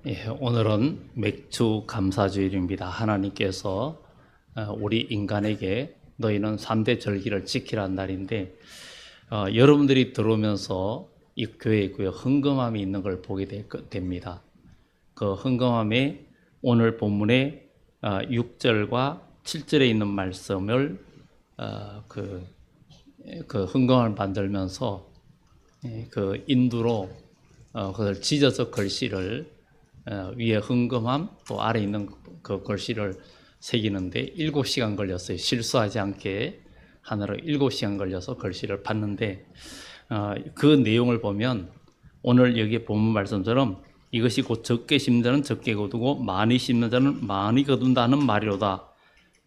오늘은 맥주 감사주일입니다. 하나님께서 우리 인간에게 너희는 3대 절기를 지키라는 날인데 여러분들이 들어오면서 이 교회에 헌금함이 있는 걸 보게 됩니다. 그 헌금함에 오늘 본문에 6절과 7절에 있는 말씀을 그 헌금함을 만들면서 그 인두로 그걸 찢어서 글씨를 위에 헌금함 또 아래 있는 그 글씨를 새기는데 7시간 걸렸어요. 실수하지 않게 하나로 7시간 걸려서 글씨를 봤는데 그 내용을 보면 오늘 여기 본문 말씀처럼 이것이 곧 적게 심는 자는 적게 거두고 많이 심는 자는 많이 거둔다는 말이로다.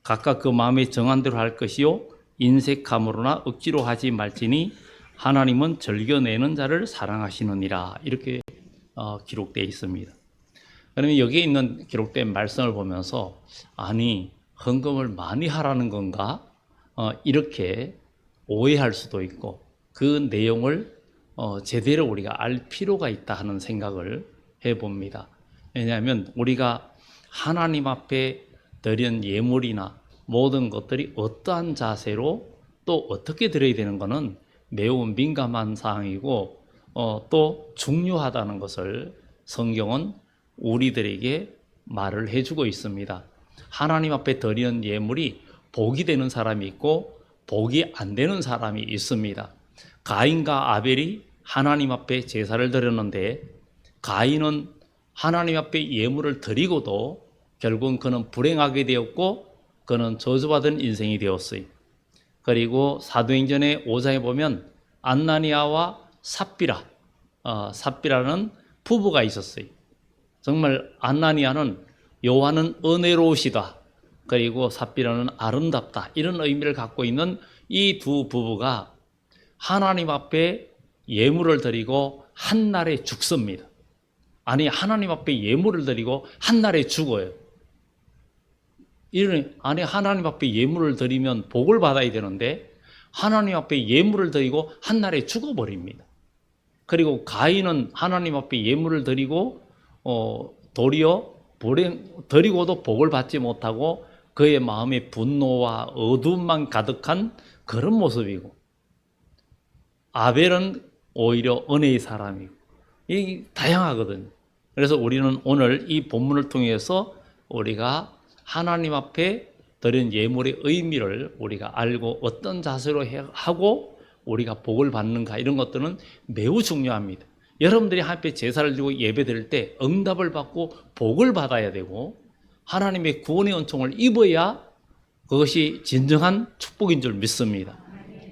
각각 그 마음에 정한 대로 할 것이요 인색함으로나 억지로 하지 말지니 하나님은 즐겨내는 자를 사랑하시느니라. 이렇게 기록되어 있습니다. 그러면 여기에 있는 기록된 말씀을 보면서 아니 헌금을 많이 하라는 건가? 이렇게 오해할 수도 있고 그 내용을 제대로 우리가 알 필요가 있다 하는 생각을 해봅니다. 왜냐하면 우리가 하나님 앞에 드린 예물이나 모든 것들이 어떠한 자세로 또 어떻게 드려야 되는 것은 매우 민감한 사항이고 또 중요하다는 것을 성경은 우리들에게 말을 해주고 있습니다. 하나님 앞에 드리는 예물이 복이 되는 사람이 있고 복이 안 되는 사람이 있습니다. 가인과 아벨이 하나님 앞에 제사를 드렸는데 가인은 하나님 앞에 예물을 드리고도 결국은 그는 불행하게 되었고 그는 저주받은 인생이 되었어요. 그리고 사도행전의 5장에 보면 안나니아와 삽비라는 부부가 있었어요. 정말 안나니아는 여호와는 은혜로우시다. 그리고 삽비라는 아름답다. 이런 의미를 갖고 있는 이 두 부부가 하나님 앞에 예물을 드리고 한날에 죽습니다. 아니 하나님 앞에 예물을 드리고 한날에 죽어요. 아니 하나님 앞에 예물을 드리면 복을 받아야 되는데 하나님 앞에 예물을 드리고 한날에 죽어버립니다. 그리고 가인은 하나님 앞에 예물을 드리고 도리어 드리고도 복을 받지 못하고 그의 마음에 분노와 어두움만 가득한 그런 모습이고 아벨은 오히려 은혜의 사람이고 이 다양하거든요. 그래서 우리는 오늘 이 본문을 통해서 우리가 하나님 앞에 드린 예물의 의미를 우리가 알고 어떤 자세로 하고 우리가 복을 받는가 이런 것들은 매우 중요합니다. 여러분들이 하나님 앞에 제사를 드리고 예배 드릴 때 응답을 받고 복을 받아야 되고 하나님의 구원의 은총을 입어야 그것이 진정한 축복인 줄 믿습니다.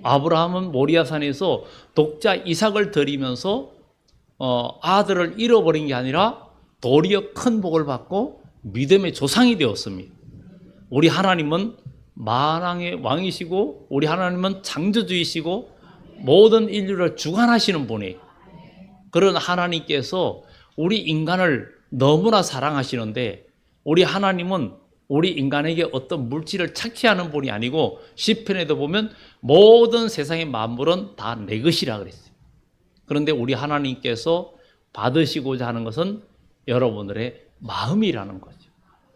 아브라함은 모리아산에서 독자 이삭을 드리면서 아들을 잃어버린 게 아니라 도리어 큰 복을 받고 믿음의 조상이 되었습니다. 우리 하나님은 만왕의 왕이시고 우리 하나님은 창조주이시고 모든 인류를 주관하시는 분이에요. 그런 하나님께서 우리 인간을 너무나 사랑하시는데 우리 하나님은 우리 인간에게 어떤 물질을 착취하는 분이 아니고 시편에도 보면 모든 세상의 만물은 다 내 것이라 그랬어요. 그런데 우리 하나님께서 받으시고자 하는 것은 여러분들의 마음이라는 거죠.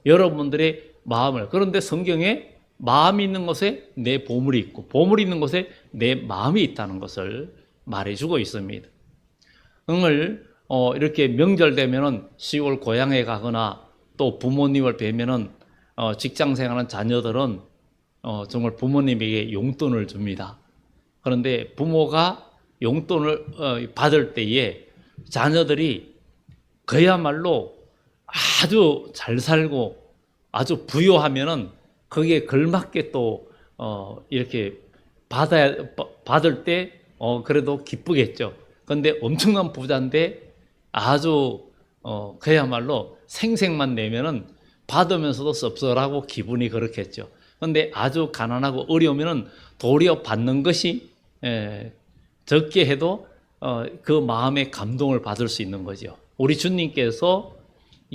여러분들의 마음을. 그런데 성경에 마음이 있는 곳에 내 보물이 있고 보물이 있는 곳에 내 마음이 있다는 것을 말해주고 있습니다. 오늘 이렇게 명절 되면은 시골 고향에 가거나 또 부모님을 뵈면은 직장 생활하는 자녀들은 정말 부모님에게 용돈을 줍니다. 그런데 부모가 용돈을 받을 때에 자녀들이 그야말로 아주 잘 살고 아주 부유하면은 거기에 걸맞게 또 이렇게 받을 때 그래도 기쁘겠죠. 그런데 엄청난 부자인데 아주 그야말로 생색만 내면은 받으면서도 섭섭하고 기분이 그렇겠죠. 그런데 아주 가난하고 어려우면은 도리어 받는 것이 적게 해도 그 마음의 감동을 받을 수 있는 거죠. 우리 주님께서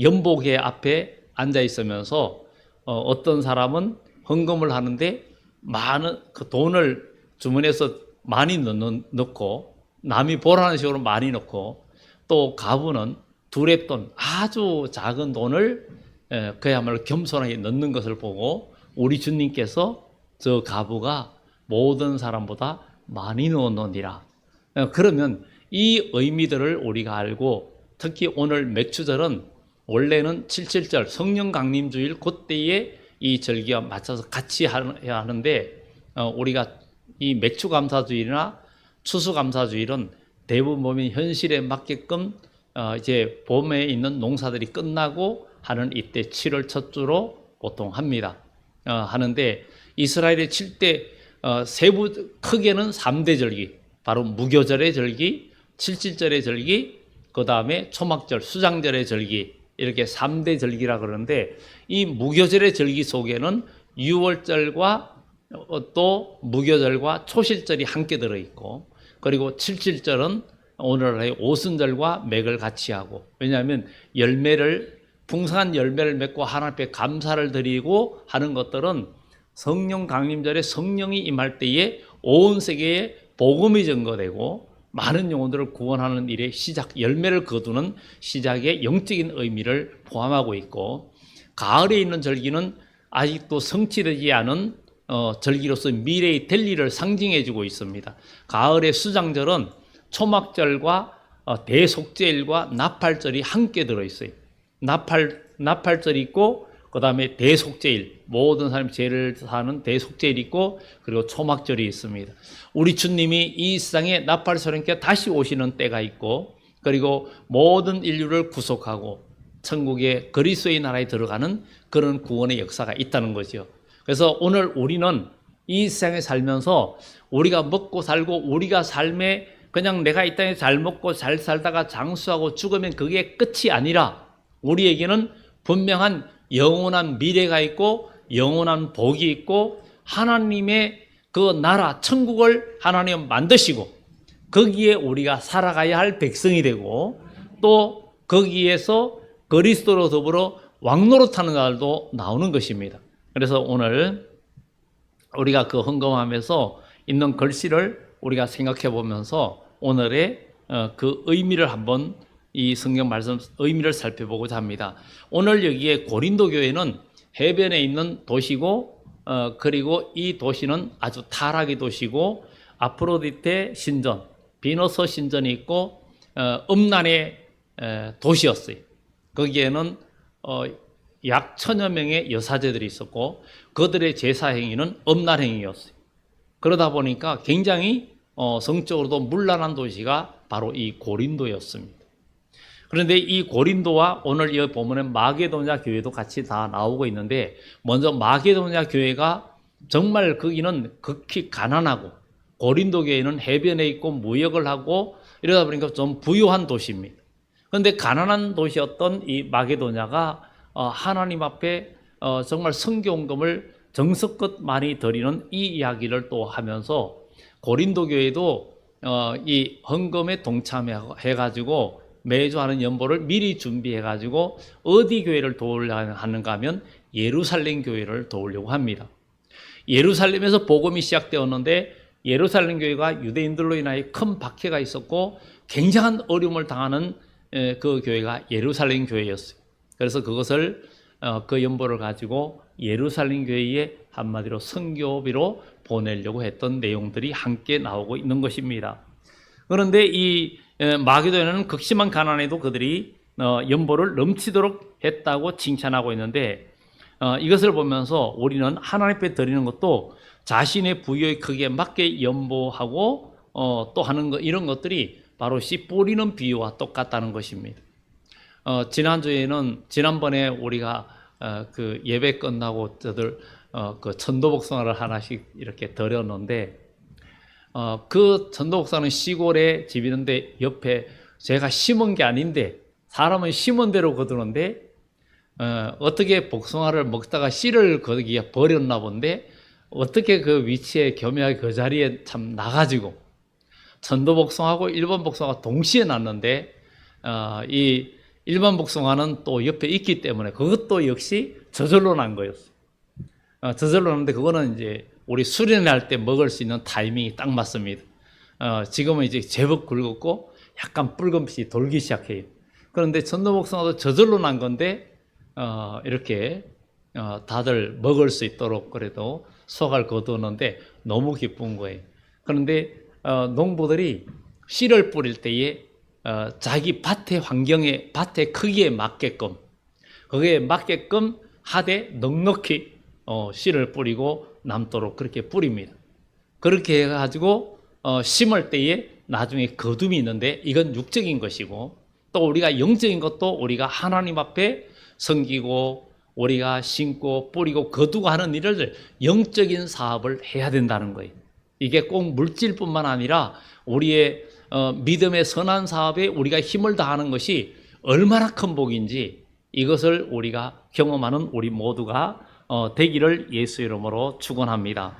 연복회 앞에 앉아 있으면서 어떤 사람은 헌금을 하는데 많은 그 돈을 주머니에서 많이 넣고 남이 보라는 식으로 많이 넣고 또 가부는 두레 돈, 아주 작은 돈을 그야말로 겸손하게 넣는 것을 보고 우리 주님께서 저 과부가 모든 사람보다 많이 넣었느니라. 그러면 이 의미들을 우리가 알고, 특히 오늘 맥주절은 원래는 77절 성령 강림주일 그때에 이 절기와 맞춰서 같이 해야 하는데, 우리가 이 맥주감사주일이나 추수감사주일은 대부분 보면 현실에 맞게끔 이제 봄에 있는 농사들이 끝나고 하는 이때 7월 첫 주로 보통 합니다. 하는데 이스라엘의 7대 세부 크게는 3대 절기, 바로 무교절의 절기, 칠칠절의 절기, 그 다음에 초막절, 수장절의 절기, 이렇게 3대 절기라 그러는데, 이 무교절의 절기 속에는 유월절과 또 무교절과 초실절이 함께 들어있고, 그리고 칠칠절은 오늘날의 오순절과 맥을 같이 하고, 왜냐하면 풍성한 열매를 맺고 하나님 앞에 감사를 드리고 하는 것들은 성령 강림절에 성령이 임할 때에 온 세계에 복음이 전거되고 많은 영혼들을 구원하는 일의 시작, 열매를 거두는 시작의 영적인 의미를 포함하고 있고, 가을에 있는 절기는 아직도 성취되지 않은 절기로서 미래의 될 일을 상징해주고 있습니다. 가을의 수장절은 초막절과 대속죄일과 나팔절이 함께 들어있어요. 나팔절이 있고, 그 다음에 대속죄일, 모든 사람이 죄를 사는 대속죄일이 있고, 그리고 초막절이 있습니다. 우리 주님이 이 세상에 나팔소리께 다시 오시는 때가 있고, 그리고 모든 인류를 구속하고 천국의 그리스도의 나라에 들어가는 그런 구원의 역사가 있다는 거죠. 그래서 오늘 우리는 이 세상에 살면서 우리가 먹고 살고, 우리가 삶에 그냥 내가 이 땅에 잘 먹고 잘 살다가 장수하고 죽으면 그게 끝이 아니라, 우리에게는 분명한 영원한 미래가 있고 영원한 복이 있고, 하나님의 그 나라 천국을 하나님 만드시고 거기에 우리가 살아가야 할 백성이 되고, 또 거기에서 그리스도로 더불어 왕노릇하는 날도 나오는 것입니다. 그래서 오늘 우리가 그 헌금하면서 있는 글씨를 우리가 생각해 보면서 오늘의 그 의미를 한번, 이 성경 말씀 의미를 살펴보고자 합니다. 오늘 여기에 고린도 교회는 해변에 있는 도시고, 그리고 이 도시는 아주 타락의 도시고, 아프로디테 신전, 비너서 신전이 있고, 음란의 도시였어요. 거기에는 약 1000여 명의 여사제들이 있었고, 그들의 제사 행위는 음란 행위였어요. 그러다 보니까 굉장히 성적으로도 문란한 도시가 바로 이 고린도였습니다. 그런데 이 고린도와 오늘 이 본문에 마게도냐 교회도 같이 다 나오고 있는데, 먼저 마게도냐 교회가 정말 거기는 극히 가난하고, 고린도 교회는 해변에 있고 무역을 하고 이러다 보니까 좀 부유한 도시입니다. 그런데 가난한 도시였던 이 마게도냐가 하나님 앞에 정말 성경금을 정성껏 많이 드리는 이 이야기를 또 하면서, 고린도 교회도 이 헌금에 동참해가지고 매주 하는 연보를 미리 준비해가지고 어디 교회를 도우려고 하는가 하면 예루살렘 교회를 도우려고 합니다. 예루살렘에서 복음이 시작되었는데, 예루살렘 교회가 유대인들로 인하여 큰 박해가 있었고 굉장한 어려움을 당하는 그 교회가 예루살렘 교회였어요. 그래서 그것을 그 연보를 가지고 예루살렘 교회에 한마디로 선교비로 보내려고 했던 내용들이 함께 나오고 있는 것입니다. 그런데 이 마게도냐는 극심한 가난에도 그들이 연보를 넘치도록 했다고 칭찬하고 있는데, 이것을 보면서 우리는 하나님 앞에 드리는 것도 자신의 부여의 크기에 맞게 연보하고 또 하는 것, 이런 것들이 바로 씨 뿌리는 비유와 똑같다는 것입니다. 지난번에 우리가 그 예배 끝나고 저들 그 천도복숭아를 하나씩 이렇게 드렸는데, 그 천도복숭아는 시골에 집이 있는데 옆에 제가 심은 게 아닌데 사람은 심은 대로 거두는데, 어떻게 복숭아를 먹다가 씨를 거기에 버렸나 본데, 어떻게 그 위치에 교묘하게 그 자리에 참 나가지고 천도복숭아하고 일반 복숭아가 동시에 났는데, 이 일반 복숭아는 또 옆에 있기 때문에 그것도 역시 저절로 난 거였어요. 저절로 났는데, 그거는 이제 우리 수련할 때 먹을 수 있는 타이밍이 딱 맞습니다. 지금은 이제 제법 굵었고 약간 붉은빛이 돌기 시작해요. 그런데 천도복숭아도 저절로 난 건데 이렇게 다들 먹을 수 있도록 그래도 수확을 거두었는데 너무 기쁜 거예요. 그런데 농부들이 씨를 뿌릴 때에 자기 밭의 환경에, 밭의 크기에 맞게끔, 거기에 맞게끔 하되 넉넉히 씨를 뿌리고 남도록 그렇게 뿌립니다. 그렇게 해가지고 심을 때에 나중에 거둠이 있는데 이건 육적인 것이고, 또 우리가 영적인 것도 우리가 하나님 앞에 섬기고 우리가 심고 뿌리고 거두고 하는 일을 영적인 사업을 해야 된다는 거예요. 이게 꼭 물질뿐만 아니라 우리의 믿음의 선한 사업에 우리가 힘을 다하는 것이 얼마나 큰 복인지 이것을 우리가 경험하는 우리 모두가 되기를 예수 이름으로 축원합니다.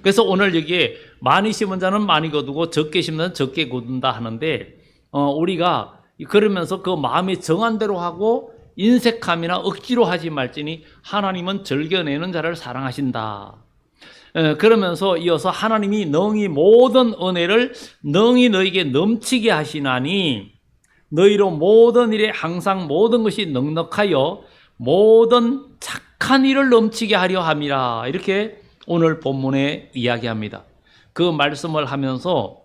그래서 오늘 여기에 많이 심은 자는 많이 거두고 적게 심는 자는 적게 거둔다 하는데 우리가 그러면서 그 마음이 정한 대로 하고 인색함이나 억지로 하지 말지니 하나님은 즐겨내는 자를 사랑하신다. 그러면서 이어서 하나님이 능히 모든 은혜를 능히 너에게 넘치게 하시나니 너희로 모든 일에 항상 모든 것이 넉넉하여 모든 착한 일을 넘치게 하려 함이라. 이렇게 오늘 본문에 이야기합니다. 그 말씀을 하면서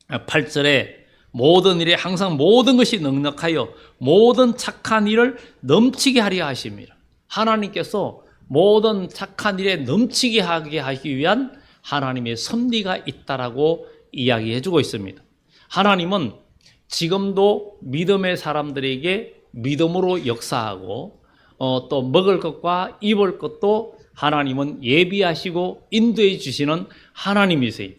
8절에 모든 일에 항상 모든 것이 넉넉하여 모든 착한 일을 넘치게 하려 하십니다. 하나님께서 모든 착한 일에 넘치게 하게 하기 위한 하나님의 섭리가 있다라고 이야기해 주고 있습니다. 하나님은 지금도 믿음의 사람들에게 믿음으로 역사하고 또 먹을 것과 입을 것도 하나님은 예비하시고 인도해 주시는 하나님이세요.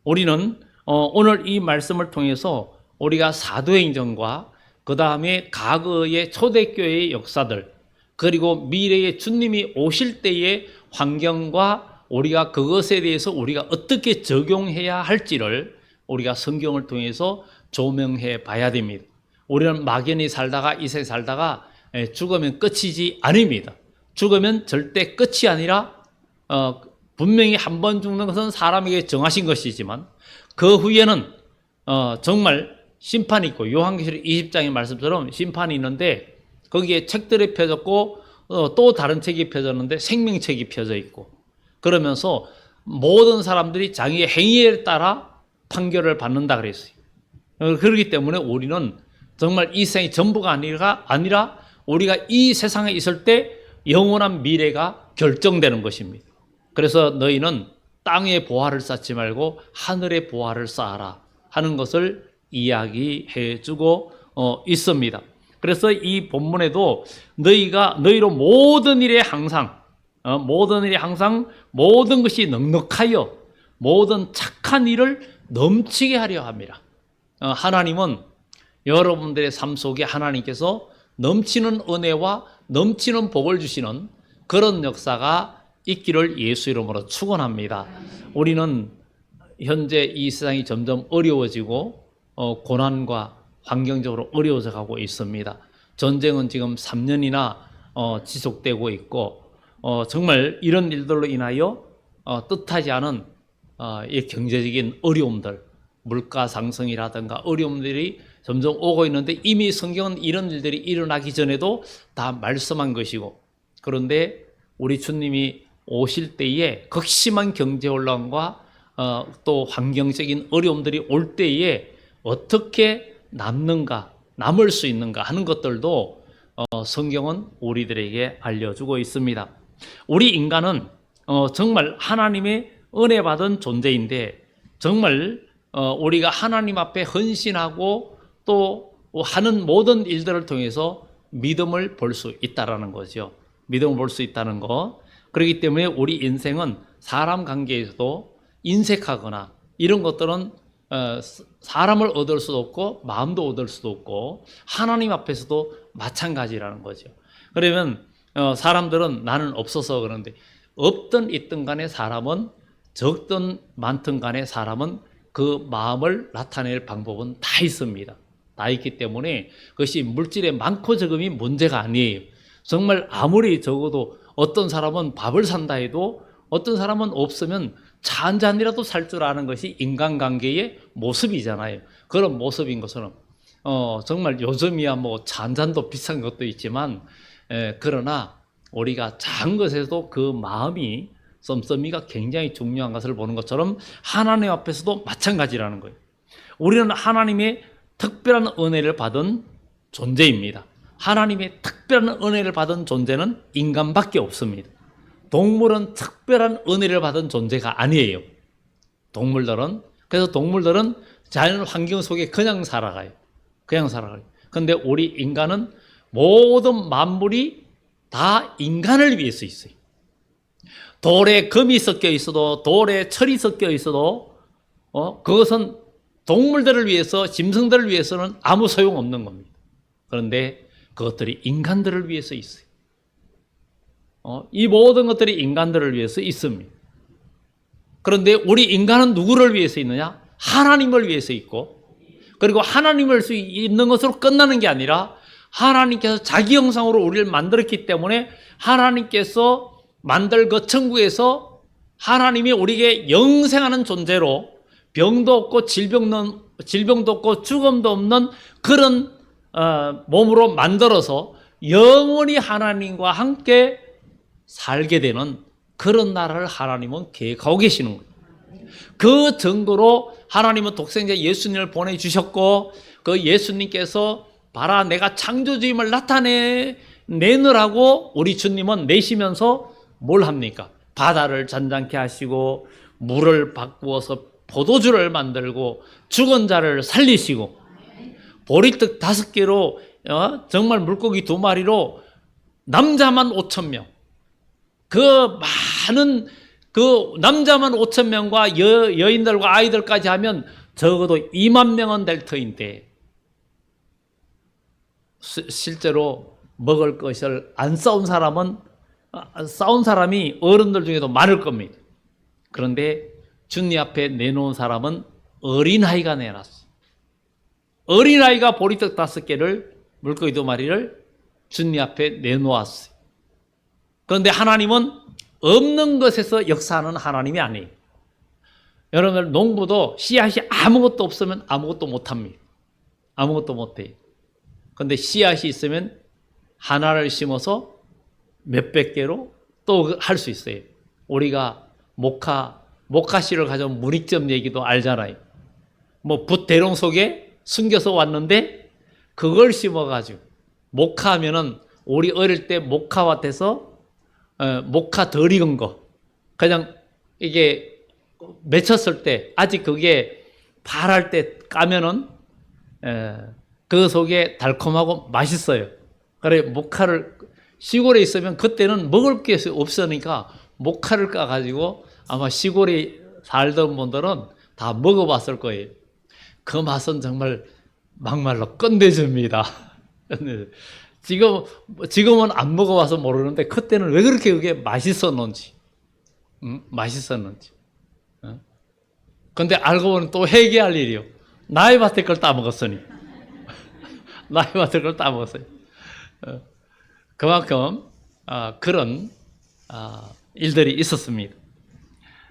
우리는 오늘 이 말씀을 통해서 우리가 사도행전과 그 다음에 과거의 초대교회의 역사들 그리고 미래의 주님이 오실 때의 환경과 우리가 그것에 대해서 우리가 어떻게 적용해야 할지를 우리가 성경을 통해서 조명해 봐야 됩니다. 우리는 막연히 살다가 이 세상에 살다가 죽으면 끝이지 아닙니다. 죽으면 절대 끝이 아니라 분명히 한 번 죽는 것은 사람에게 정하신 것이지만 그 후에는 정말 심판이 있고 요한계시록 20장의 말씀처럼 심판이 있는데 거기에 책들이 펴졌고 또 다른 책이 펴졌는데 생명책이 펴져 있고 그러면서 모든 사람들이 자기의 행위에 따라 판결을 받는다 그랬어요. 그렇기 때문에 우리는 정말 이 세상이 전부가 아니라 우리가 이 세상에 있을 때 영원한 미래가 결정되는 것입니다. 그래서 너희는 땅에 보화를 쌓지 말고 하늘에 보화를 쌓아라 하는 것을 이야기해 주고 있습니다. 그래서 이 본문에도 너희로 모든 일에 항상 모든 것이 넉넉하여 모든 착한 일을 넘치게 하려 합니다. 하나님은 여러분들의 삶 속에 하나님께서 넘치는 은혜와 넘치는 복을 주시는 그런 역사가 있기를 예수 이름으로 축원합니다. 우리는 현재 이 세상이 점점 어려워지고 고난과 환경적으로 어려워져 가고 있습니다. 전쟁은 지금 3년이나 지속되고 있고 정말 이런 일들로 인하여 뜻하지 않은 이 경제적인 어려움들, 물가 상승이라든가 어려움들이 점점 오고 있는데 이미 성경은 이런 일들이 일어나기 전에도 다 말씀한 것이고 그런데 우리 주님이 오실 때에 극심한 경제 혼란과 또 환경적인 어려움들이 올 때에 어떻게 남을 수 있는가 하는 것들도 성경은 우리들에게 알려주고 있습니다. 우리 인간은 정말 하나님의 은혜 받은 존재인데 정말 우리가 하나님 앞에 헌신하고 또 하는 모든 일들을 통해서 믿음을 볼 수 있다는 거죠. 믿음을 볼 수 있다는 거. 그렇기 때문에 우리 인생은 사람 관계에서도 인색하거나 이런 것들은 사람을 얻을 수도 없고 마음도 얻을 수도 없고 하나님 앞에서도 마찬가지라는 거죠. 그러면 사람들은 나는 없어서 그러는데 없든 있든 간에 사람은 적든 많든 간에 사람은 그 마음을 나타낼 방법은 다 있습니다. 다 있기 때문에 그것이 물질의 많고 적음이 문제가 아니에요. 정말 아무리 적어도 어떤 사람은 밥을 산다 해도 어떤 사람은 없으면 차 한 잔이라도 살 줄 아는 것이 인간관계의 모습이잖아요. 그런 모습인 것처럼 정말 요즘이야 뭐 잔잔도 비싼 것도 있지만, 그러나 우리가 작은 것에도 그 마음이 씀씀이가 굉장히 중요한 것을 보는 것처럼 하나님 앞에서도 마찬가지라는 거예요. 우리는 하나님의 특별한 은혜를 받은 존재입니다. 하나님의 특별한 은혜를 받은 존재는 인간밖에 없습니다. 동물은 특별한 은혜를 받은 존재가 아니에요. 그래서 동물들은 자연 환경 속에 그냥 살아가요. 그런데 우리 인간은 모든 만물이 다 인간을 위해서 있어요. 돌에 금이 섞여 있어도, 돌에 철이 섞여 있어도, 그것은 동물들을 위해서, 짐승들을 위해서는 아무 소용없는 겁니다. 그런데 그것들이 인간들을 위해서 있어요. 이 모든 것들이 인간들을 위해서 있습니다. 그런데 우리 인간은 누구를 위해서 있느냐? 하나님을 위해서 있고, 그리고 하나님을 수 있는 것으로 끝나는 게 아니라 하나님께서 자기 형상으로 우리를 만들었기 때문에 하나님께서 만들 그 천국에서 하나님이 우리에게 영생하는 존재로 병도 없고 질병도 없고 죽음도 없는 그런 몸으로 만들어서 영원히 하나님과 함께 살게 되는 그런 나라를 하나님은 계획하고 계시는 거예요. 그 증거로 하나님은 독생자 예수님을 보내주셨고, 그 예수님께서 봐라 내가 창조주임을 나타내느라고 우리 주님은 내시면서 뭘 합니까? 바다를 잔잔케 하시고 물을 바꾸어서 포도주를 만들고 죽은 자를 살리시고 보리떡 5개로 정말 물고기 2마리로 남자만 5,000명, 그 많은 그 남자만 5,000명과 여인들과 아이들까지 하면 적어도 2만 명은 될 터인데 실제로 먹을 것을 안 싸운 사람이 어른들 중에도 많을 겁니다. 그런데 주님 앞에 내놓은 사람은 어린아이가 내놨어. 어린아이가 보리떡 5개를 물고기 2마리를 주님 앞에 내놓았어요. 그런데 하나님은 없는 것에서 역사하는 하나님이 아니에요. 여러분, 농부도 씨앗이 아무것도 없으면 아무것도 못합니다. 아무것도 못해요. 그런데 씨앗이 있으면 하나를 심어서 몇백 개로 또 할 수 있어요. 우리가 모카씨를 가져온 문익점 얘기도 알잖아요. 뭐 붓 대롱 속에 숨겨서 왔는데 그걸 심어가지고 모카하면은 우리 어릴 때 모카밭에서 모카 덜 익은 거 그냥 이게 맺혔을 때 아직 그게 파랄 때 까면은 그 속에 달콤하고 맛있어요. 그래 모카를 시골에 있으면 그때는 먹을 게 없으니까 모카를 까가지고 아마 시골에 살던 분들은 다 먹어봤을 거예요. 그 맛은 정말 막말로 끝내줍니다. 지금은 안 먹어봐서 모르는데 그때는 왜 그렇게 그게 맛있었는지. 근데 알고 보니 또 회개할 일이요. 나의 밭에 걸 따먹었으니. 나의 밭에 걸 따먹었어요. 그만큼 그런 일들이 있었습니다.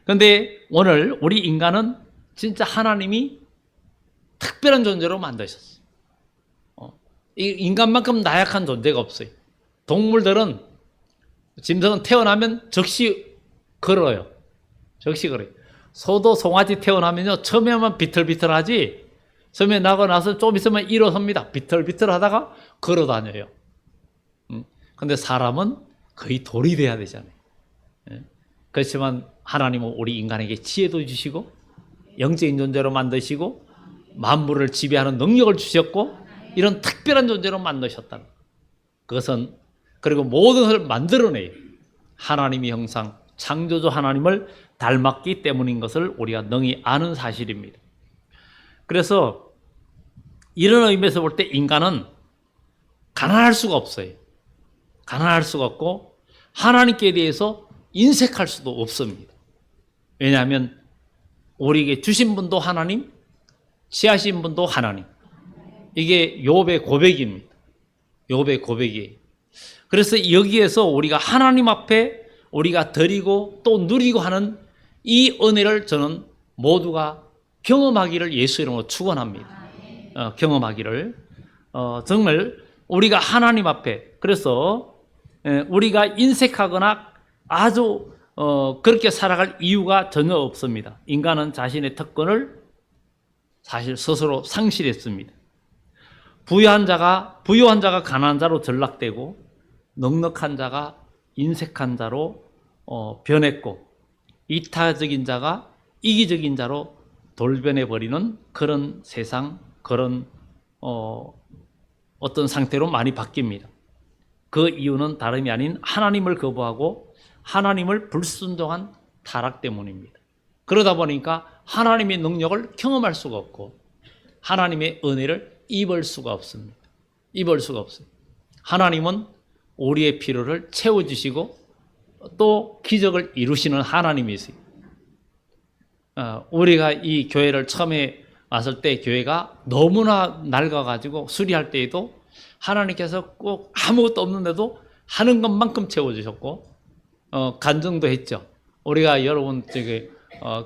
그런데 오늘 우리 인간은 진짜 하나님이 특별한 존재로 만드셨어요. 인간만큼 나약한 존재가 없어요. 동물들은 짐승은 태어나면 즉시 걸어요. 소도 송아지 태어나면요 처음에만 비틀비틀하지 처음에 나고 나서 좀 있으면 일어섭니다. 비틀비틀하다가 걸어 다녀요. 근데 사람은 거의 돌이 돼야 되잖아요. 그렇지만 하나님은 우리 인간에게 지혜도 주시고 영적인 존재로 만드시고 만물을 지배하는 능력을 주셨고 이런 특별한 존재로 만드셨다는 그것은 그리고 모든 것을 만들어내요. 하나님의 형상, 창조주 하나님을 닮았기 때문인 것을 우리가 능히 아는 사실입니다. 그래서 이런 의미에서 볼 때 인간은 가난할 수가 없어요. 가난할 수가 없고 하나님께 대해서 인색할 수도 없습니다. 왜냐하면 우리에게 주신 분도 하나님, 취하신 분도 하나님. 이게 욥의 고백입니다. 욥의 고백이에요. 그래서 여기에서 우리가 하나님 앞에 우리가 드리고 또 누리고 하는 이 은혜를 저는 모두가 경험하기를 예수 이름으로 축원합니다. 경험하기를. 정말 우리가 하나님 앞에, 그래서 우리가 인색하거나 아주 그렇게 살아갈 이유가 전혀 없습니다. 인간은 자신의 특권을 사실 스스로 상실했습니다. 부유한 자가 가난한 자로 전락되고, 넉넉한 자가 인색한 자로 변했고, 이타적인 자가 이기적인 자로 돌변해 버리는 그런 세상, 그런 어떤 상태로 많이 바뀝니다. 그 이유는 다름이 아닌 하나님을 거부하고 하나님을 불순종한 타락 때문입니다. 그러다 보니까 하나님의 능력을 경험할 수가 없고 하나님의 은혜를 입을 수가 없습니다. 입을 수가 없어요. 하나님은 우리의 필요를 채워주시고 또 기적을 이루시는 하나님이세요. 우리가 이 교회를 처음에 왔을 때 교회가 너무나 낡아가지고 수리할 때에도 하나님께서 꼭 아무것도 없는데도 하는 것만큼 채워주셨고, 간증도 했죠. 우리가 여러분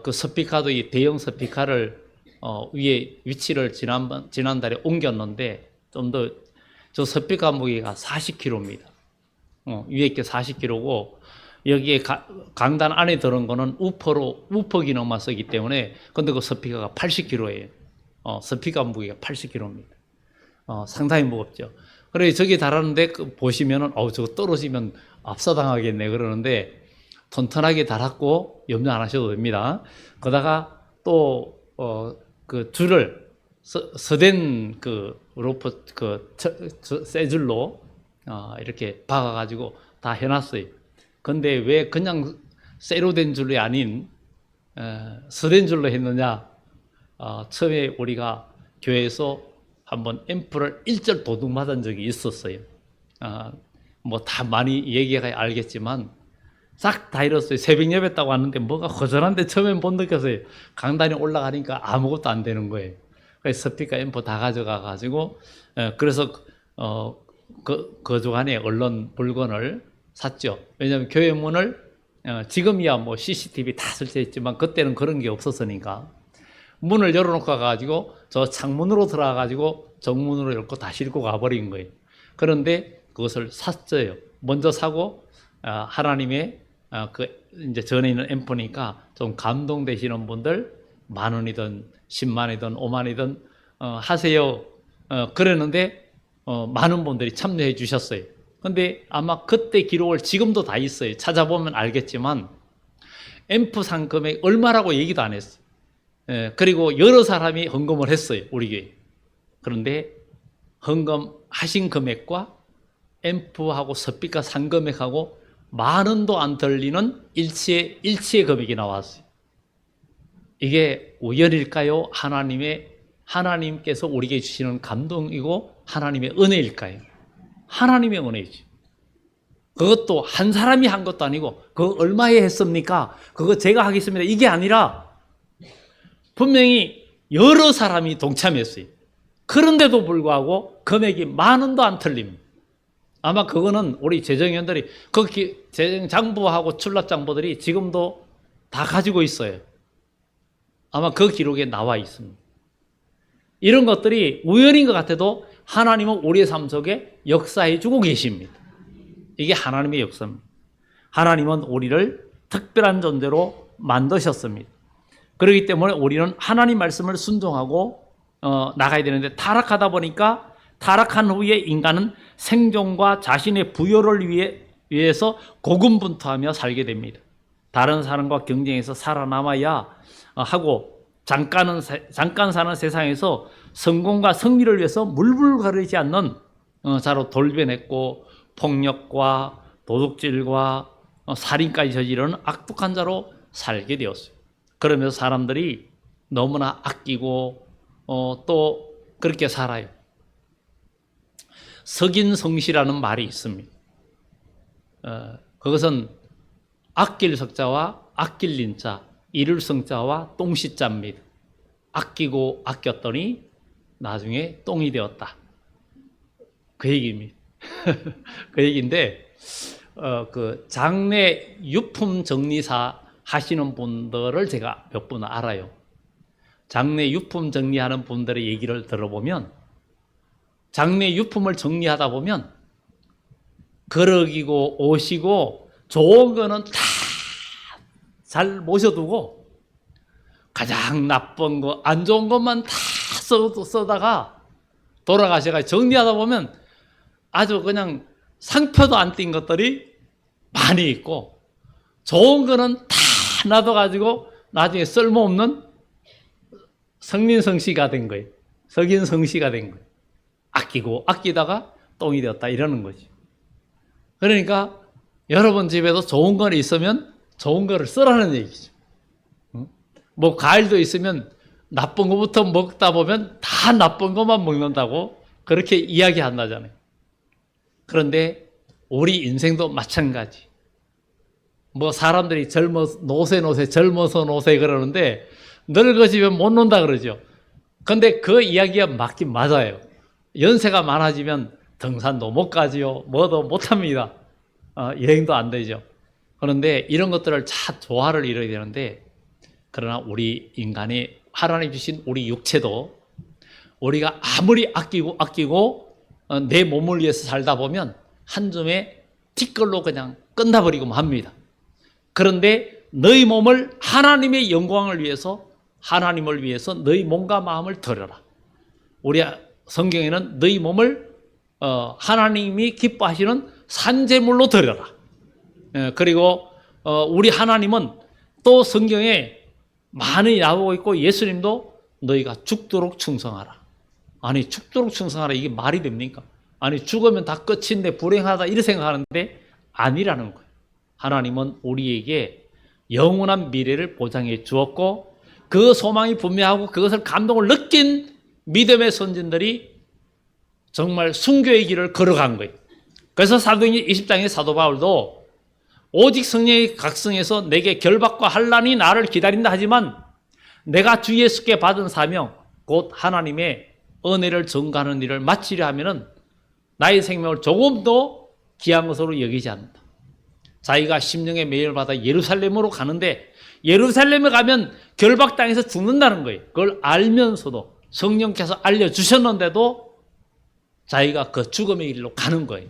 그 스피커도 이 대형 스피커를 위에 위치를 지난달에 옮겼는데 좀 더 저 스피커 무게가 40kg입니다. 위에 게 40kg고 여기에 강단 안에 들은 거는 우퍼 기능만 쓰기 때문에, 근데 그 스피커가 80kg예요. 스피커 무게가 80kg입니다. 상당히 무겁죠. 그래 저기 달았는데 보시면은 저거 떨어지면 압사당하겠네 그러는데 튼튼하게 달았고 염려 안 하셔도 됩니다. 거다가 또 그 줄을 서된 그 로프 쇠 줄로 이렇게 박아가지고 다 해놨어요. 근데 왜 그냥 쇠로 된 줄이 아닌 서된 줄로 했느냐? 처음에 우리가 교회에서 한번 앰프를 일절 도둑 맞은 적이 있었어요. 뭐 다 많이 얘기가 알겠지만 싹 다 잃었어요. 새벽 예배 했다고 왔는데 뭐가 허전한데 처음엔 못 느꼈어요. 강단에 올라가니까 아무것도 안 되는 거예요. 그래서 스피커 앰프 다 가져가 가지고 그래서 그 주간에 얼른 물건을 샀죠. 왜냐하면 교회 문을 지금이야 뭐 CCTV 다 설치했지만 그때는 그런 게 없었으니까 문을 열어놓고 가가지고 저 창문으로 들어가가지고 정문으로 열고 다 싣고 가버린 거예요. 그런데 그것을 샀어요. 먼저 사고 하나님의 이제 전에 있는 앰프니까 좀 감동되시는 분들 10,000원이든 100,000원이든 50,000원이든 하세요. 그랬는데 많은 분들이 참여해 주셨어요. 근데 아마 그때 기록을 지금도 다 있어요. 찾아보면 알겠지만 앰프 산 금액 얼마라고 얘기도 안 했어요. 그리고 여러 사람이 헌금을 했어요. 우리 교회. 그런데 헌금하신 금액과 앰프하고 스피커 산 금액하고 10,000원도 안 들리는 일치의 금액이 나왔어요. 이게 우연일까요? 하나님께서 우리에게 주시는 감동이고 하나님의 은혜일까요? 하나님의 은혜이지. 그것도 한 사람이 한 것도 아니고 그거 얼마에 했습니까? 그거 제가 하겠습니다. 이게 아니라 분명히 여러 사람이 동참했어요. 그런데도 불구하고 금액이 10,000원도 안 틀립니다. 아마 그거는 우리 재정위원들이 재정장부하고 출납장부들이 지금도 다 가지고 있어요. 아마 그 기록에 나와 있습니다. 이런 것들이 우연인 것 같아도 하나님은 우리의 삶 속에 역사해 주고 계십니다. 이게 하나님의 역사입니다. 하나님은 우리를 특별한 존재로 만드셨습니다. 그렇기 때문에 우리는 하나님 말씀을 순종하고 나가야 되는데 타락하다 보니까 타락한 후에 인간은 생존과 자신의 부여를 위해서 고군분투하며 살게 됩니다. 다른 사람과 경쟁해서 살아남아야 하고 잠깐 사는 세상에서 성공과 승리를 위해서 물불가르지 않는 자로 돌변했고 폭력과 도둑질과 살인까지 저지르는 악독한 자로 살게 되었어요. 그러면서 사람들이 너무나 아끼고 또 그렇게 살아요. 석인성시라는 말이 있습니다. 그것은 아낄 석자와 아낄 린자, 이룰 성자와 똥시자입니다. 아끼고 아꼈더니 나중에 똥이 되었다. 그 얘기입니다. 그 얘기인데 그 장례 유품 정리사 하시는 분들을 제가 몇 분 알아요. 장례 유품 정리하는 분들의 얘기를 들어보면 장래 유품을 정리하다 보면 거럭이고 옷이고 좋은 거는 다 잘 모셔두고 가장 나쁜 거, 안 좋은 것만 다 써다가 돌아가셔가 정리하다 보면 아주 그냥 상표도 안 띈 것들이 많이 있고 좋은 거는 다 놔둬가지고 나중에 쓸모없는 성민성시가 된 거예요. 석인성시가 된 거예요. 아끼고 아끼다가 똥이 되었다 이러는 거지. 그러니까 여러분 집에도 좋은 거 있으면 좋은 거를 쓰라는 얘기죠. 뭐 과일도 있으면 나쁜 거부터 먹다 보면 다 나쁜 것만 먹는다고 그렇게 이야기한다잖아요. 그런데 우리 인생도 마찬가지. 뭐 사람들이 젊어서 노세 그러는데 늙어지면 못 논다 그러죠. 근데 그 이야기가 맞긴 맞아요. 연세가 많아지면 등산도 못 가지요. 뭐도 못 합니다. 여행도 안 되죠. 그런데 이런 것들을 다 조화를 이뤄야 되는데 그러나 우리 인간이 하나님 주신 우리 육체도 우리가 아무리 아끼고 내 몸을 위해서 살다 보면 한 줌에 티끌로 그냥 끝나버리고 합니다. 그런데 너희 몸을 하나님의 영광을 위해서 하나님을 위해서 너희 몸과 마음을 드려라. 우리 성경에는 너희 몸을 하나님이 기뻐하시는 산제물로 드려라. 그리고 우리 하나님은 또 성경에 많이 나오고 있고 예수님도 너희가 죽도록 충성하라. 아니 죽도록 충성하라 이게 말이 됩니까? 아니 죽으면 다 끝인데 불행하다 이렇게 생각하는데 아니라는 거예요. 하나님은 우리에게 영원한 미래를 보장해 주었고 그 소망이 분명하고 그것을 감동을 느낀 믿음의 선진들이 정말 순교의 길을 걸어간 거예요. 그래서 사도행전 20장의 사도 바울도 오직 성령이 각성해서 내게 결박과 환난이 나를 기다린다 하지만 내가 주 예수께 받은 사명 곧 하나님의 은혜를 전가하는 일을 마치려 하면은 나의 생명을 조금도 귀한 것으로 여기지 않는다. 자기가 심령의 매를 받아 예루살렘으로 가는데 예루살렘에 가면 결박당해서 죽는다는 거예요. 그걸 알면서도 성령께서 알려주셨는데도 자기가 그 죽음의 길로 가는 거예요.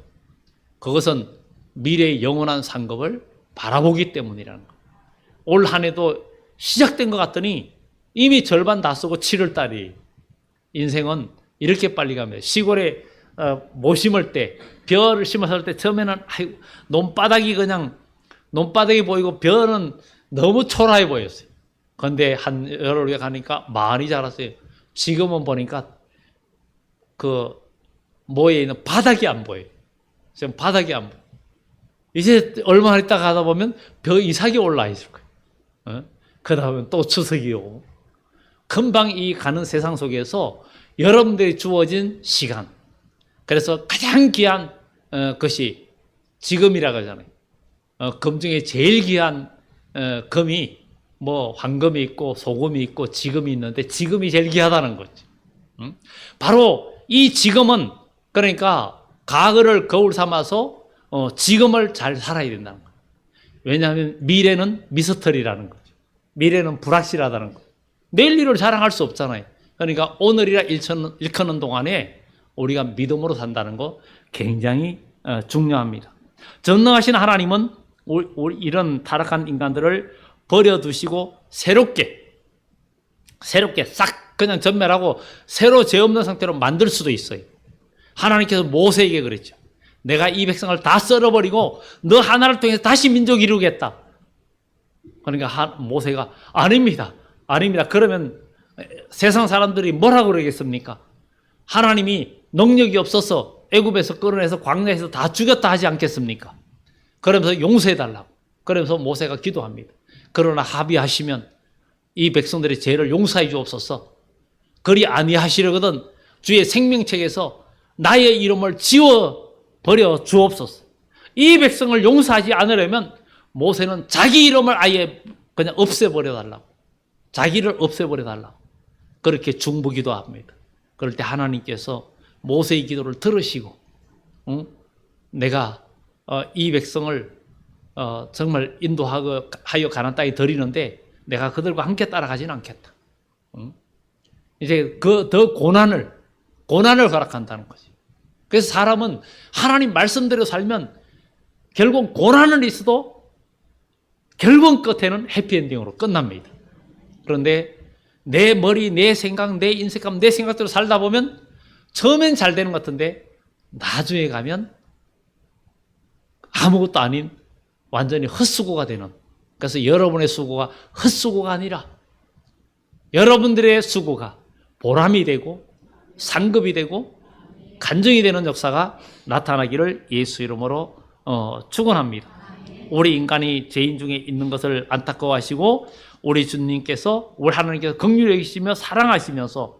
그것은 미래의 영원한 상급을 바라보기 때문이라는 거예요. 올 한 해도 시작된 것 같더니 이미 절반 다 쓰고 7월 달이 인생은 이렇게 빨리 갑니다. 시골에 모 심을 때 벼를 심었을 때 처음에는 논바닥이 보이고 벼는 너무 초라해 보였어요. 그런데 한 열흘에 가니까 많이 자랐어요. 지금은 보니까 그 모에 있는 바닥이 안 보여요. 지금 바닥이 안 보여요. 이제 얼마 있다가 가다 보면 벼 이삭이 올라 있을 거예요. 그 다음에 또 추석이 오고. 금방 이 가는 세상 속에서 여러분들이 주어진 시간. 그래서 가장 귀한 것이 지금이라고 하잖아요. 금 중에 제일 귀한 금이 뭐 황금이 있고 소금이 있고 지금이 있는데 지금이 제일 귀하다는 거죠. 바로 이 지금은 그러니까 과거를 거울 삼아서 지금을 잘 살아야 된다는 거예요. 왜냐하면 미래는 미스터리라는 거죠. 미래는 불확실하다는 거예요. 내일 일을 자랑할 수 없잖아요. 그러니까 오늘이라 일컫는 동안에 우리가 믿음으로 산다는 거 굉장히 중요합니다. 전능하신 하나님은 우리 이런 타락한 인간들을 버려두시고 새롭게 싹 그냥 전멸하고 새로 죄 없는 상태로 만들 수도 있어요. 하나님께서 모세에게 그랬죠. 내가 이 백성을 다 썰어버리고 너 하나를 통해서 다시 민족 이루겠다. 그러니까 모세가 아닙니다. 그러면 세상 사람들이 뭐라고 그러겠습니까? 하나님이 능력이 없어서 애굽에서 끌어내서 광야에서 다 죽였다 하지 않겠습니까? 그러면서 용서해달라고. 그러면서 모세가 기도합니다. 그러나 합의하시면 이 백성들의 죄를 용서해 주옵소서. 그리 아니하시려거든 주의 생명책에서 나의 이름을 지워버려 주옵소서. 이 백성을 용서하지 않으려면 모세는 자기 이름을 아예 그냥 없애버려 달라고. 자기를 없애버려 달라고. 그렇게 중보기도합니다. 그럴 때 하나님께서 모세의 기도를 들으시고 내가 이 백성을 정말 인도하여 가나안 땅에 드리는데 내가 그들과 함께 따라가지는 않겠다. 이제 그 더 고난을 허락한다는 거지. 그래서 사람은 하나님 말씀대로 살면 결국 고난은 있어도 결국 끝에는 해피엔딩으로 끝납니다. 그런데 내 머리, 내 생각, 내 인생감, 내 생각대로 살다 보면 처음엔 잘 되는 것 같은데 나중에 가면 아무것도 아닌 완전히 헛수고가 되는, 그래서 여러분의 수고가 헛수고가 아니라 여러분들의 수고가 보람이 되고 상급이 되고 간증이 되는 역사가 나타나기를 예수 이름으로 축원합니다. 우리 인간이 죄인 중에 있는 것을 안타까워하시고 우리 주님께서, 우리 하나님께서 긍휼히 여기시며 사랑하시면서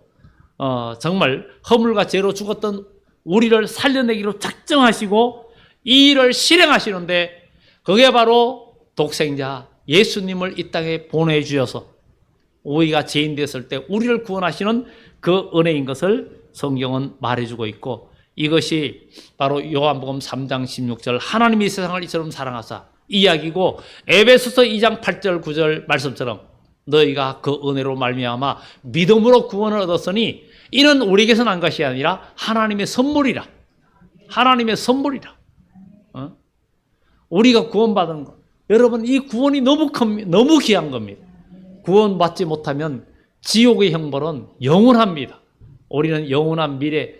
정말 허물과 죄로 죽었던 우리를 살려내기로 작정하시고 이 일을 실행하시는데, 그게 바로 독생자 예수님을 이 땅에 보내주셔서 우리가 죄인 됐을 때 우리를 구원하시는 그 은혜인 것을 성경은 말해주고 있고, 이것이 바로 요한복음 3장 16절 하나님이 세상을 이처럼 사랑하사 이야기고, 에베소서 2장 8절 9절 말씀처럼 너희가 그 은혜로 말미암아 믿음으로 구원을 얻었으니 이는 우리에게서 난 것이 아니라 하나님의 선물이라. 하나님의 선물이라. 우리가 구원받은 것, 여러분 이 구원이 너무 귀한 겁니다. 구원받지 못하면 지옥의 형벌은 영원합니다. 우리는 영원한 미래,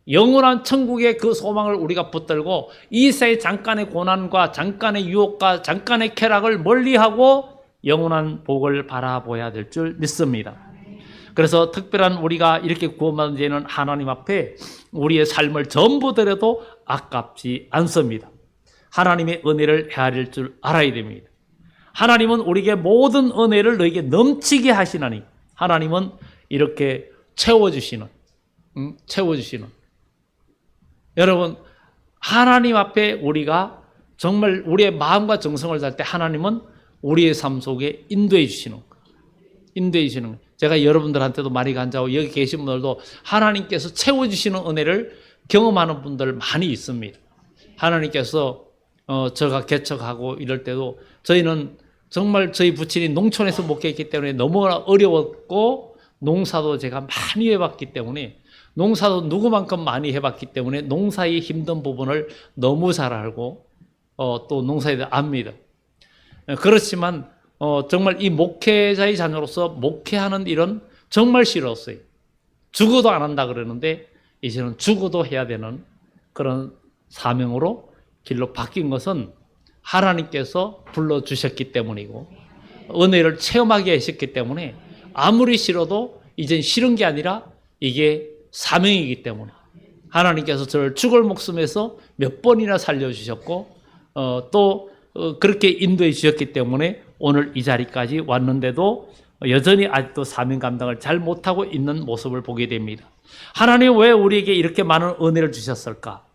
영원한 천국의 그 소망을 우리가 붙들고 이 세의 잠깐의 고난과 잠깐의 유혹과 잠깐의 쾌락을 멀리하고 영원한 복을 바라보아야 될 줄 믿습니다. 그래서 특별한 우리가 이렇게 구원받은 죄는 하나님 앞에 우리의 삶을 전부 드려도 아깝지 않습니다. 하나님의 은혜를 헤아릴 줄 알아야 됩니다. 하나님은 우리에게 모든 은혜를 너에게 넘치게 하시나니, 하나님은 이렇게 채워주시는. 여러분, 하나님 앞에 우리가 정말 우리의 마음과 정성을 다할 때 하나님은 우리의 삶 속에 인도해 주시는 거예요. 제가 여러분들한테도 많이 간자고 여기 계신 분들도 하나님께서 채워주시는 은혜를 경험하는 분들 많이 있습니다. 하나님께서 제가 개척하고 이럴 때도 저희는 정말 저희 부친이 농촌에서 목회했기 때문에 너무나 어려웠고, 농사도 제가 많이 해봤기 때문에, 농사도 누구만큼 많이 해봤기 때문에 농사의 힘든 부분을 너무 잘 알고 또 농사에 대해 압니다. 그렇지만 정말 이 목회자의 자녀로서 목회하는 일은 정말 싫었어요. 죽어도 안 한다 그러는데 이제는 죽어도 해야 되는 그런 사명으로 길로 바뀐 것은 하나님께서 불러주셨기 때문이고 은혜를 체험하게 하셨기 때문에 아무리 싫어도 이젠 싫은 게 아니라 이게 사명이기 때문에 하나님께서 저를 죽을 목숨에서 몇 번이나 살려주셨고 또 그렇게 인도해 주셨기 때문에 오늘 이 자리까지 왔는데도 여전히 아직도 사명 감당을 잘 못하고 있는 모습을 보게 됩니다. 하나님 왜 우리에게 이렇게 많은 은혜를 주셨을까?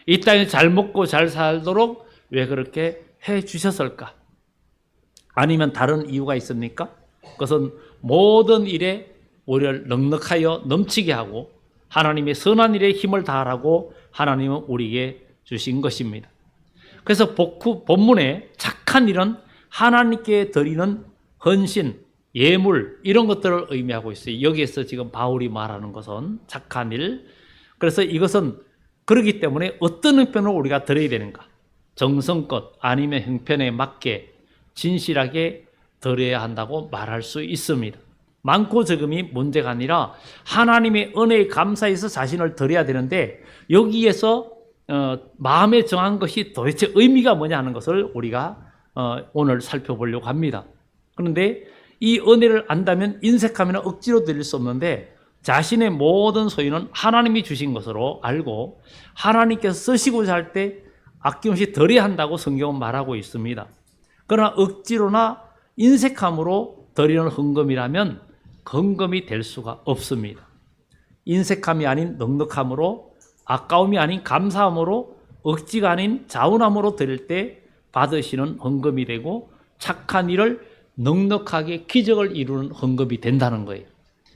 이 땅에 잘 먹고 잘 살도록 왜 그렇게 해 주셨을까? 아니면 다른 이유가 있습니까? 그것은 모든 일에 우리를 넉넉하여 넘치게 하고 하나님의 선한 일에 힘을 다하라고 하나님은 우리에게 주신 것입니다. 그래서 본문에 착한 일은 하나님께 드리는 헌신, 예물 이런 것들을 의미하고 있어요. 여기에서 지금 바울이 말하는 것은 착한 일. 그래서 이것은 그렇기 때문에 어떤 형편을 우리가 드려야 되는가? 정성껏 아니면 형편에 맞게 진실하게 드려야 한다고 말할 수 있습니다. 많고 적음이 문제가 아니라 하나님의 은혜에 감사해서 자신을 드려야 되는데 여기에서 마음에 정한 것이 도대체 의미가 뭐냐 하는 것을 우리가 오늘 살펴보려고 합니다. 그런데 이 은혜를 안다면 인색하면 억지로 드릴 수 없는데 자신의 모든 소유는 하나님이 주신 것으로 알고 하나님께서 쓰시고자 할 때 아낌없이 드려야 한다고 성경은 말하고 있습니다. 그러나 억지로나 인색함으로 드리는 헌금이라면 헌금이 될 수가 없습니다. 인색함이 아닌 넉넉함으로, 아까움이 아닌 감사함으로, 억지가 아닌 자원함으로 드릴 때 받으시는 헌금이 되고 착한 일을 넉넉하게 기적을 이루는 헌금이 된다는 거예요.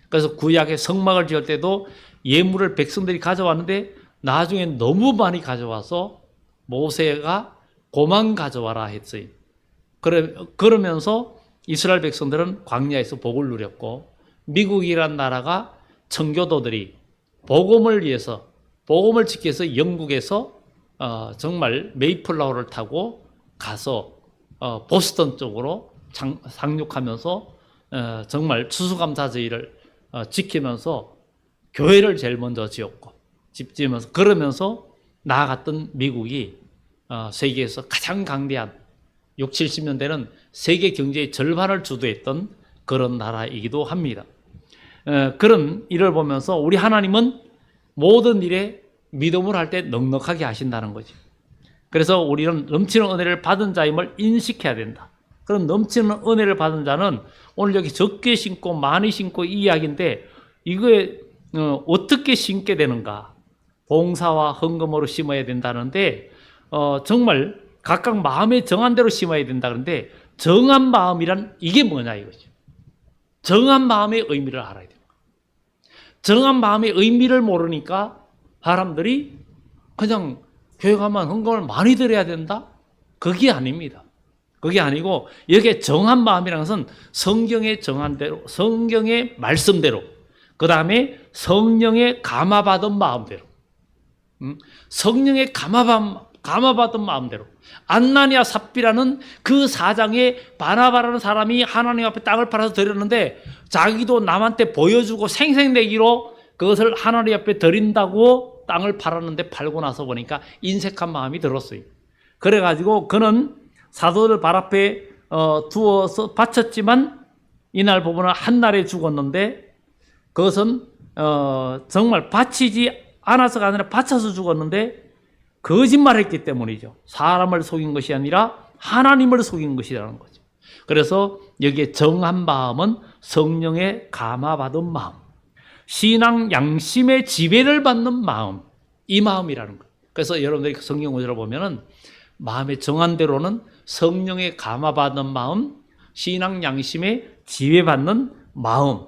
그래서 구약의 성막을 지을 때도 예물을 백성들이 가져왔는데 나중에 너무 많이 가져와서 모세가 고만 가져와라 했어요. 그러면서 이스라엘 백성들은 광야에서 복을 누렸고 미국이란 나라가 청교도들이 복음을 위해서 복음을 지키기 위해서 영국에서 정말 메이플라워를 타고 가서 보스턴 쪽으로 상륙하면서 정말 추수감사제의를 지키면서 교회를 제일 먼저 지었고 집 지으면서 그러면서 나아갔던 미국이 세계에서 가장 강대한 6, 70년대는 세계 경제의 절반을 주도했던 그런 나라이기도 합니다. 그런 일을 보면서 우리 하나님은 모든 일에 믿음을 할 때 넉넉하게 하신다는 거죠. 그래서 우리는 넘치는 은혜를 받은 자임을 인식해야 된다. 그런 넘치는 은혜를 받은 자는 오늘 여기 적게 심고 많이 심고 이 이야기인데 이거에 어떻게 심게 되는가? 봉사와 헌금으로 심어야 된다는데 정말 각각 마음에 정한 대로 심어야 된다 그러는데 정한 마음이란 이게 뭐냐 이거죠. 정한 마음의 의미를 알아야 됩니다. 정한 마음의 의미를 모르니까 사람들이 그냥 교회 가면 헌금을 많이 드려야 된다? 그게 아닙니다. 그게 아니고 여기에 정한 마음이라는 것은 성경의 정한 대로, 성경의 말씀대로, 그 다음에 성령의 감화받은 마음대로, 성령의 감화받은 마음대로. 안나니아 삽비라는 그 사장에 바나바라는 사람이 하나님 앞에 땅을 팔아서 드렸는데 자기도 남한테 보여주고 생색내기로 그것을 하나님 앞에 드린다고 땅을 팔았는데 팔고 나서 보니까 인색한 마음이 들었어요. 그래가지고 그는 사도들 발 앞에 두어서 바쳤지만 이날 보면 한 날에 죽었는데 그것은 정말 바치지 않아서가 아니라 바쳐서 죽었는데 거짓말했기 때문이죠. 사람을 속인 것이 아니라 하나님을 속인 것이라는 거죠. 그래서 여기에 정한 마음은 성령의 감화받은 마음, 신앙 양심의 지배를 받는 마음, 이 마음이라는 거예요. 그래서 여러분들이 성경 구절을 보면은 마음의 정한 대로는 성령의 감화받는 마음, 신앙 양심의 지배받는 마음,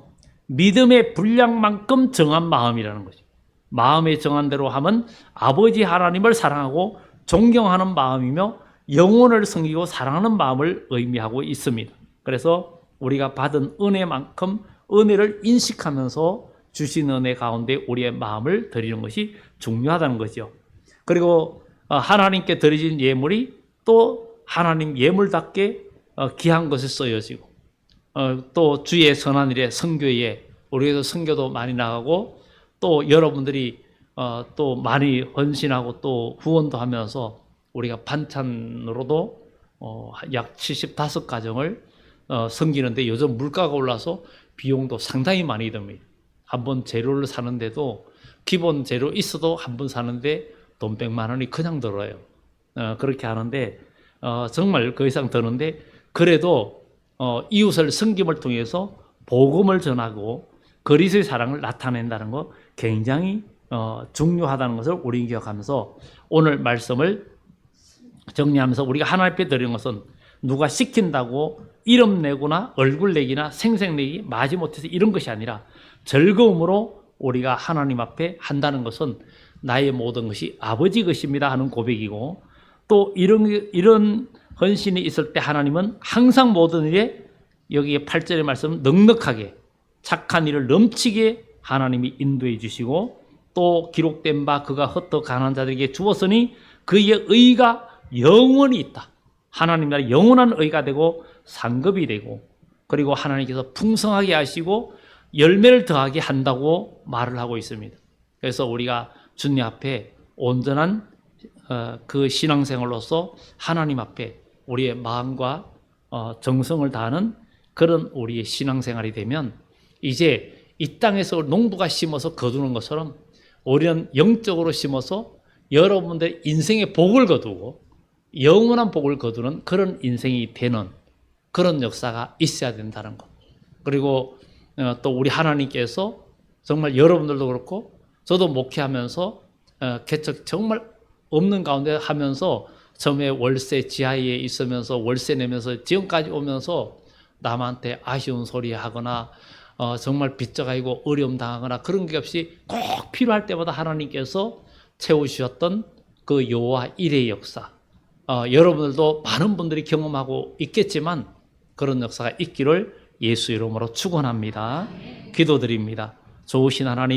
믿음의 분량만큼 정한 마음이라는 거죠. 마음의 정한 대로 하면 아버지 하나님을 사랑하고 존경하는 마음이며 영혼을 섬기고 사랑하는 마음을 의미하고 있습니다. 그래서 우리가 받은 은혜만큼 은혜를 인식하면서 주신 은혜 가운데 우리의 마음을 드리는 것이 중요하다는 거죠. 그리고 하나님께 드려진 예물이 또 하나님 예물답게 귀한 것에 쓰여지고 또 주의 선한 일에 선교에 우리에서 선교도 많이 나가고 또 여러분들이 또 많이 헌신하고 또 후원도 하면서 우리가 반찬으로도 약 75가정을 섬기는데 요즘 물가가 올라서 비용도 상당히 많이 듭니다. 한번 재료를 사는데도 기본 재료 있어도 한 번 사는데 돈 100만 원이 그냥 들어요. 그렇게 하는데 정말 그 이상 드는데 그래도 이웃을 섬김을 통해서 복음을 전하고 그리스도의 사랑을 나타낸다는 거 굉장히 중요하다는 것을 우리 기억하면서 오늘 말씀을 정리하면서 우리가 하나님 앞에 드리는 것은 누가 시킨다고 이름 내거나 얼굴 내기나 생색 내기 마지못해서 이런 것이 아니라 즐거움으로 우리가 하나님 앞에 한다는 것은 나의 모든 것이 아버지 것입니다 하는 고백이고 또 이런 헌신이 있을 때 하나님은 항상 모든 일에 여기에 8절의 말씀 넉넉하게 착한 일을 넘치게 하나님이 인도해 주시고 또 기록된 바 그가 흩어 가난한 자들에게 주었으니 그의 의가 영원히 있다. 하나님 나라 영원한 의가 되고 상급이 되고 그리고 하나님께서 풍성하게 하시고 열매를 더하게 한다고 말을 하고 있습니다. 그래서 우리가 주님 앞에 온전한 그 신앙생활로서 하나님 앞에 우리의 마음과 정성을 다하는 그런 우리의 신앙생활이 되면 이제 이 땅에서 농부가 심어서 거두는 것처럼 우리는 영적으로 심어서 여러분들의 인생의 복을 거두고 영원한 복을 거두는 그런 인생이 되는 그런 역사가 있어야 된다는 것. 그리고 또 우리 하나님께서 정말 여러분들도 그렇고 저도 목회하면서 개척 정말 없는 가운데 하면서 처음에 월세 지하에 있으면서 월세 내면서 지금까지 오면서 남한테 아쉬운 소리 하거나 정말 빚져가지고 어려움 당하거나 그런 게 없이 꼭 필요할 때마다 하나님께서 채우셨던 그 여호와 일의 역사 여러분들도 많은 분들이 경험하고 있겠지만 그런 역사가 있기를 예수 이름으로 축원합니다. 기도드립니다. 좋으신 하나님